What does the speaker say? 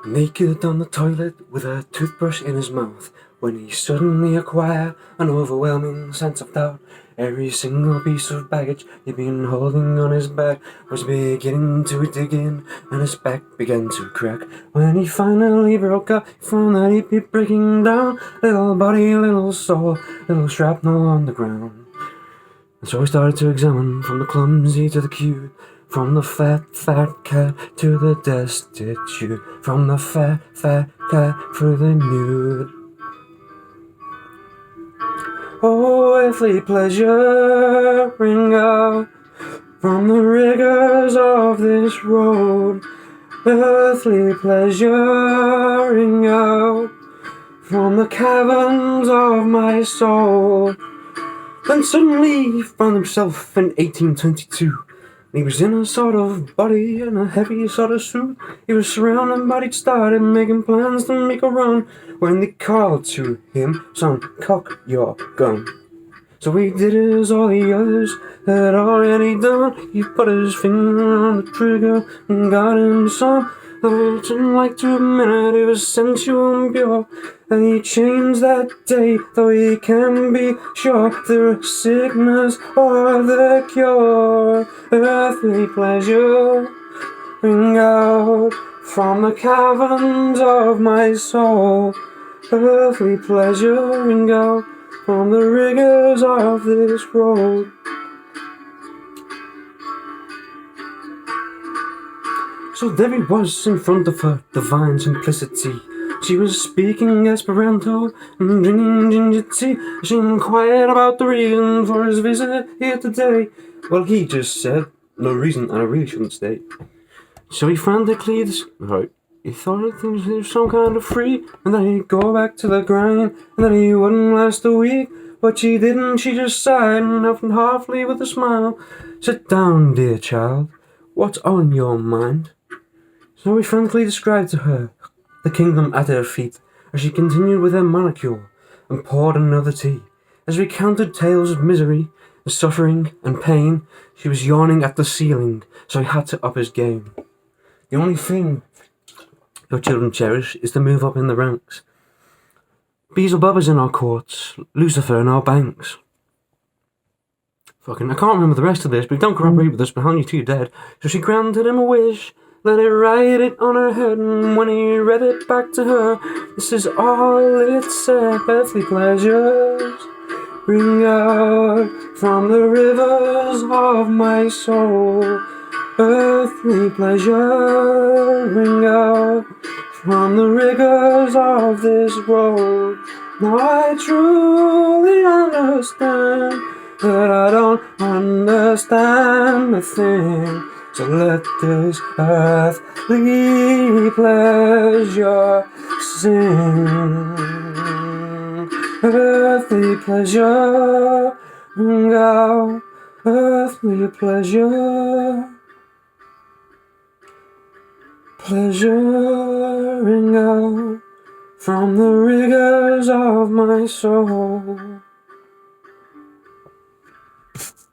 Naked on the toilet with a toothbrush in his mouth, when he suddenly acquired an overwhelming sense of doubt. Every single piece of baggage he'd been holding on his back was beginning to dig in, and his back began to crack. When he finally broke up, he found that he'd be breaking down. Little body, little soul, little shrapnel on the ground. And so he started to examine, from the clumsy to the cute, from the fat cat to the destitute, from the fat cat through the mute. Oh, earthly pleasuring out from the rigors of this road, earthly pleasuring out from the caverns of my soul. Then suddenly he found himself in 1822. He was in a sort of body and a heavy sort of suit. He was surrounded, but he'd started making plans to make a run when they called to him, "Son, cock your gun." So he did as all the others had already done. He put his finger on the trigger and got him some. Though it didn't like to admit it was sensual and pure, and he changed that day, though he can be sure through sickness or the cure. Earthly pleasure ring out from the caverns of my soul. Earthly pleasure ring out from the rigors of this road. So there he was in front of her divine simplicity. She was speaking Esperanto and drinking ginger tea. She inquired about the reason for his visit here today. Well, he just said, "No reason, and I really shouldn't stay." So he frantically he thought things were some kind of free, and then he'd go back to the grind, and then he wouldn't last a week. But she didn't, she just sighed and opened halfly with a smile. "Sit down, dear child, what's on your mind?" So he frankly described to her the kingdom at her feet, as she continued with her manicure and poured another tea. As we recounted tales of misery and suffering and pain, she was yawning at the ceiling, so he had to up his game. "The only thing your children cherish is to move up in the ranks. Beelzebub in our courts, Lucifer in our banks." I can't remember the rest of this, but don't corroborate with us behind you two dead. So she granted him a wish, let it write it on her head, and when he read it back to her, this is all it said: "Earthly pleasures ring out from the rivers of my soul. Earthly pleasure ring out from the rigors of this road. Now I truly understand that I don't understand a thing. So let this earthly pleasure sing. Earthly pleasure ring out, earthly pleasure, pleasuring out from the rigors of my soul."